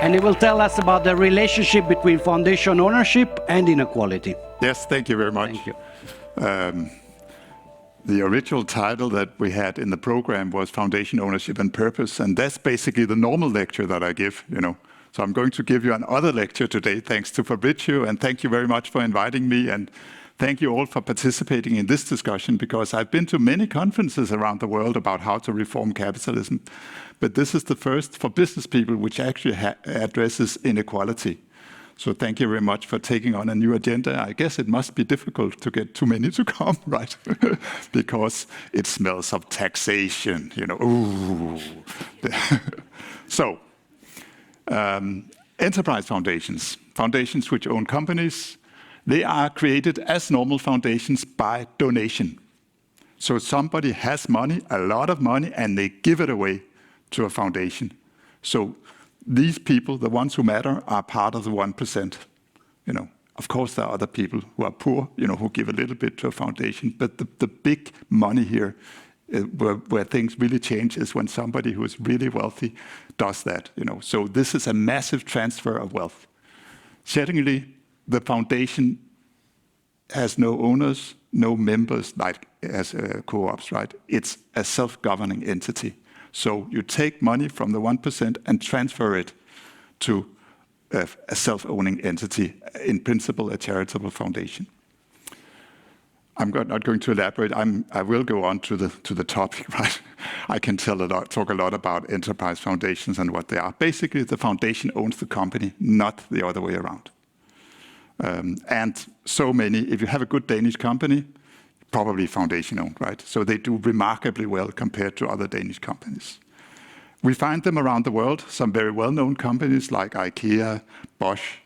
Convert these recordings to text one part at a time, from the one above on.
and he will tell us about the relationship between foundation ownership and inequality. Yes, thank you very much. Thank you. The original title that we had in the program was Foundation Ownership and Purpose, and that's basically the normal lecture that I give, So I'm going to give you another lecture today, thanks to Fabrizio, and thank you very much for inviting me, and thank you all for participating in this discussion, because I've been to many conferences around the world about how to reform capitalism, but this is the first for business people which actually addresses inequality. So thank you very much for taking on a new agenda. I guess it must be difficult to get too many to come, right? Because it smells of taxation, Ooh. So, enterprise foundations, foundations which own companies, they are created as normal foundations by donation. So somebody has money, a lot of money, and they give it away to a foundation. So these people, the ones who matter, are part of the 1%. Of course, there are other people who are poor, who give a little bit to a foundation. But the big money here, where things really change, is when somebody who is really wealthy does that. So this is a massive transfer of wealth. Secondly, the foundation has no owners, no members, like as co-ops, right? It's a self-governing entity. So you take money from the 1% and transfer it to a self-owning entity, in principle, a charitable foundation. I'm not going to elaborate. I will go on to the topic, right? I can talk a lot about enterprise foundations and what they are. Basically, the foundation owns the company, not the other way around. And so many, if you have a good Danish company, probably foundation-owned, right? So they do remarkably well compared to other Danish companies. We find them around the world, some very well-known companies like IKEA, Bosch,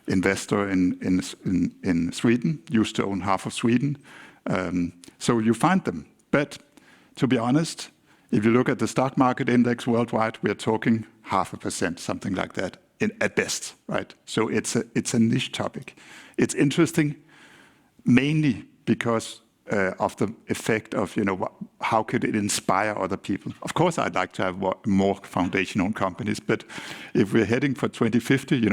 Investor in Sweden, used to own half of Sweden. So you find them. But to be honest, if you look at the stock market index worldwide, we are talking 0.5%, something like that, at best, right? So it's a niche topic. It's interesting, mainly because of the effect of, how could it inspire other people? Of course, I'd like to have more foundation-owned companies, but if we're heading for 2050,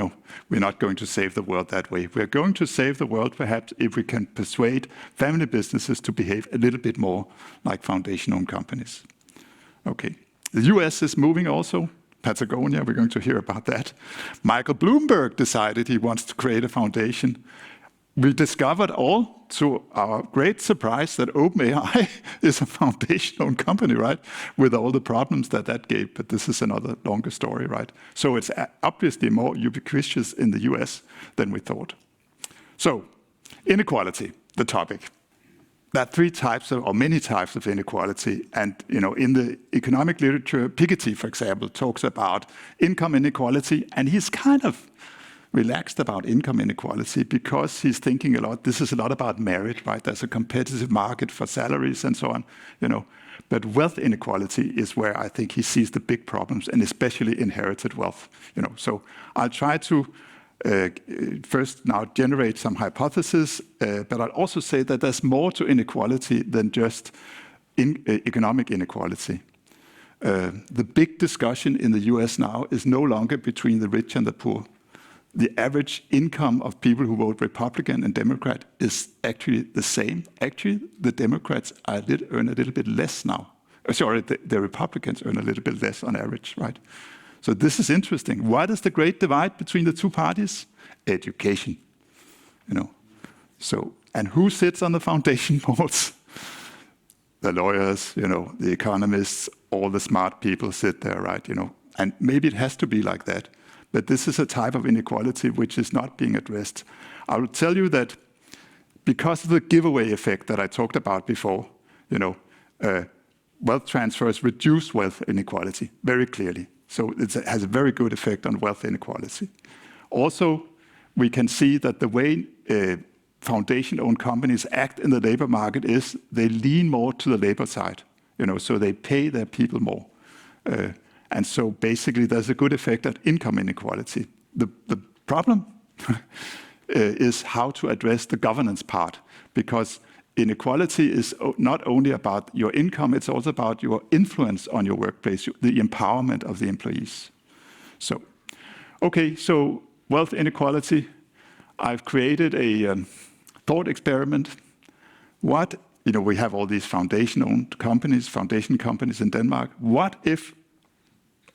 we're not going to save the world that way. We're going to save the world, perhaps, if we can persuade family businesses to behave a little bit more like foundation-owned companies. Okay, the US is moving also. Patagonia, we're going to hear about that. Michael Bloomberg decided he wants to create a foundation. We discovered all, to our great surprise, that OpenAI is a foundation-owned company, right? With all the problems that gave, but this is another longer story, right? So it's obviously more ubiquitous in the US than we thought. So, inequality, the topic. There are many types of inequality, and in the economic literature, Piketty, for example, talks about income inequality, and he's kind of relaxed about income inequality because he's thinking a lot. This is a lot about merit, right? There's a competitive market for salaries and so on, But wealth inequality is where I think he sees the big problems, and especially inherited wealth. So I'll try to first now generate some hypotheses, but I'll also say that there's more to inequality than just economic inequality. The big discussion in the US now is no longer between the rich and the poor. The average income of people who vote Republican and Democrat is actually the same. Actually, the Democrats earn a little bit less now. The Republicans earn a little bit less on average, right? So this is interesting. What is the great divide between the two parties? Education, So, and who sits on the foundation boards? The lawyers, the economists, all the smart people sit there, right? And maybe it has to be like that. But this is a type of inequality which is not being addressed. I will tell you that because of the giveaway effect that I talked about before, wealth transfers reduce wealth inequality very clearly. So it has a very good effect on wealth inequality. Also, we can see that the way foundation-owned companies act in the labor market is they lean more to the labor side, so they pay their people more. And so basically there's a good effect at income inequality. The problem is how to address the governance part, because inequality is not only about your income, it's also about your influence on your workplace, the empowerment of the employees. So, okay, so wealth inequality. I've created a thought experiment. What, we have all these foundation companies in Denmark. What if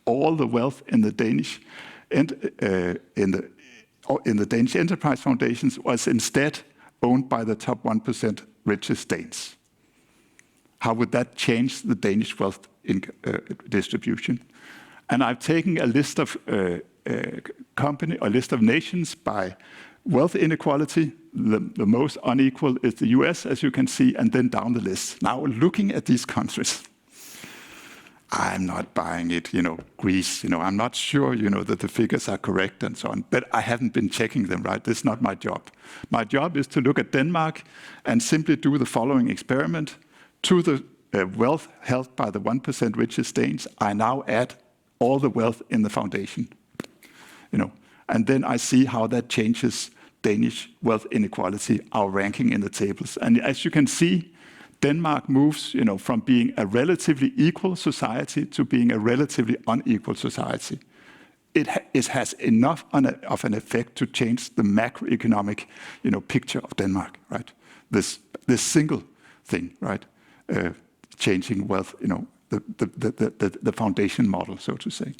all the wealth in the Danish in the Danish enterprise foundations was instead owned by the top 1% richest Danes? How would that change the Danish wealth distribution? And I've taken a list of nations by wealth inequality. The most unequal is the US, as you can see, and then down the list. Now, looking at these countries, I'm not buying it, Greece, I'm not sure, that the figures are correct and so on, but I haven't been checking them, right? This is not my job. My job is to look at Denmark and simply do the following experiment. To the wealth held by the 1% richest Danes, I now add all the wealth in the foundation, and then I see how that changes Danish wealth inequality, our ranking in the tables. And as you can see, Denmark moves, from being a relatively equal society to being a relatively unequal society. It has enough of an effect to change the macroeconomic, picture of Denmark, right? This single thing, right? Changing wealth, the foundation model, so to say.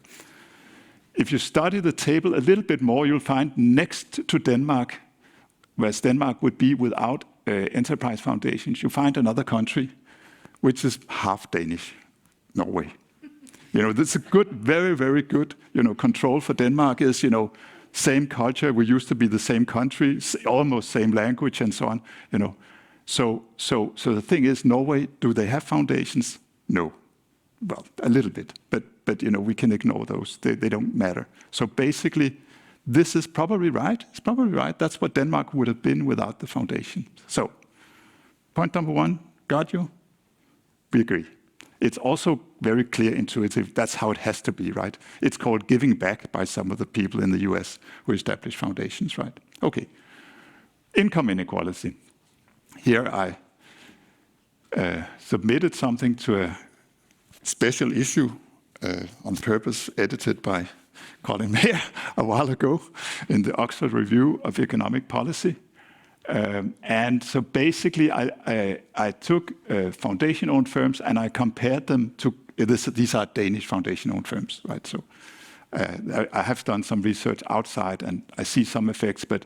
If you study the table a little bit more, you'll find next to Denmark, whereas Denmark would be without enterprise foundations, you find another country which is half Danish, Norway. That's a good, very, very good, control for Denmark is, same culture, we used to be the same country, almost same language and so on, So the thing is, Norway, do they have foundations? No. Well, a little bit, but we can ignore those. They don't matter. So basically, this is probably right. It's probably right. That's what Denmark would have been without the foundation. So, point number one, got you? We agree. It's also very clear, intuitive. That's how it has to be, right? It's called giving back by some of the people in the US who established foundations, right? Okay. Income inequality. Here I submitted something to a special issue on purpose, edited by Colin Mayer a while ago in the Oxford Review of Economic Policy. And so basically, I took foundation-owned firms and I compared them to, these are Danish foundation-owned firms, right? So I have done some research outside and I see some effects, but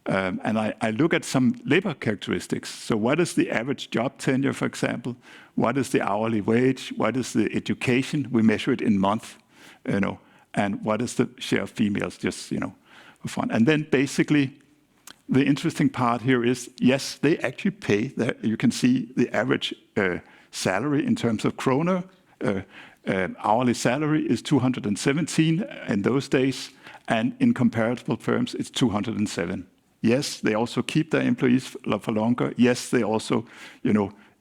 and I look at some labor characteristics. So what is the average job tenure, for example? What is the hourly wage? What is the education? We measure it in months, and what is the share of females, just, for fun. And then basically, the interesting part here is, yes, they actually pay. You can see the average salary in terms of kroner. Hourly salary is 217 in those days, and in comparable firms, it's 207. Yes, they also keep their employees for longer. Yes, they also,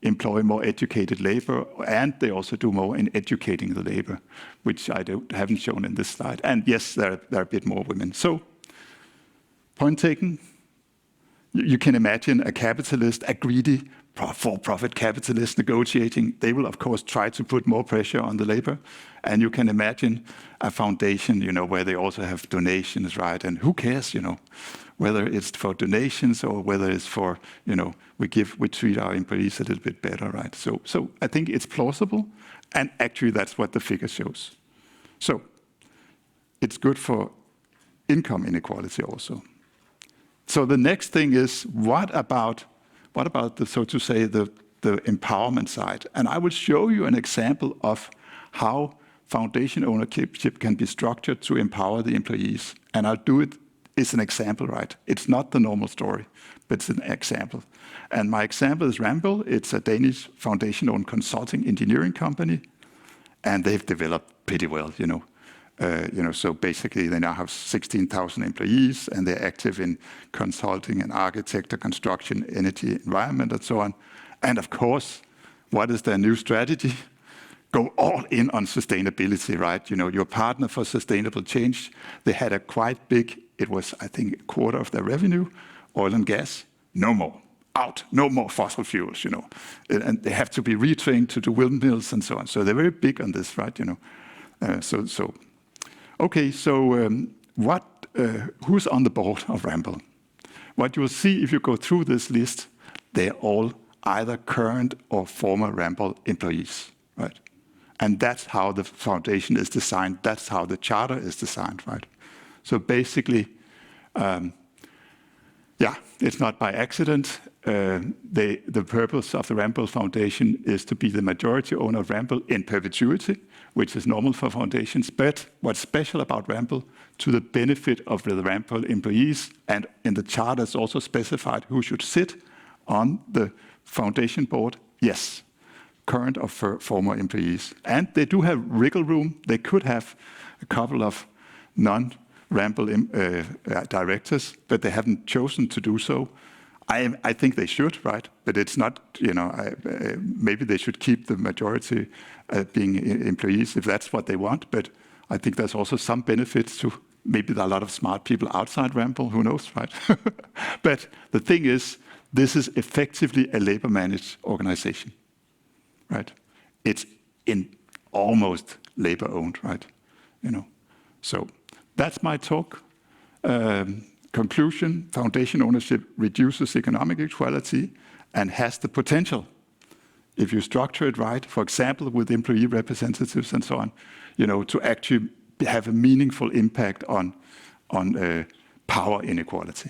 employ more educated labor, and they also do more in educating the labor, which I haven't shown in this slide. And yes, there are a bit more women. So, point taken. You can imagine a capitalist, a greedy, for-profit capitalist negotiating. They will, of course, try to put more pressure on the labor. And you can imagine a foundation, where they also have donations, right? And who cares, whether it's for donations or whether it's for, we treat our employees a little bit better, right? So I think it's plausible, and actually that's what the figure shows. So it's good for income inequality also. So the next thing is, what about the, so to say, the empowerment side? And I will show you an example of how foundation ownership can be structured to empower the employees. And I'll do it. It's an example, right? It's not the normal story, but it's an example. And my example is Ramboll. It's a Danish foundation-owned consulting engineering company, and they've developed pretty well, So basically, they now have 16,000 employees, and they're active in consulting and architecture, construction, energy, environment, and so on. And of course, what is their new strategy? Go all in on sustainability, right? Your partner for sustainable change. They had a quite big, it was, I think, a quarter of their revenue, oil and gas. No more. Out. No more fossil fuels, And they have to be retrained to do windmills and so on. So they're very big on this, right? Okay, so who's on the board of Ramble? What you will see if you go through this list, they're all either current or former Ramble employees, right? And that's how the foundation is designed. That's how the charter is designed, right? So basically, it's not by accident. The purpose of the Ramble Foundation is to be the majority owner of Ramble in perpetuity, which is normal for foundations. But what's special about Ramble, to the benefit of the Ramble employees, and in the charter is also specified who should sit on the foundation board. Yes, current or former employees. And they do have wriggle room. They could have a couple of non-Ramble directors, but they haven't chosen to do so. I think they should, right? But it's not, maybe they should keep the majority being employees if that's what they want. But I think there's also some benefits to, maybe there are a lot of smart people outside Ramble, who knows, right? But the thing is, this is effectively a labor-managed organization, right? It's in almost labor-owned, right? So that's my talk. Conclusion: foundation ownership reduces economic equality and has the potential, if you structure it right, for example, with employee representatives and so on, to actually have a meaningful impact on power inequality.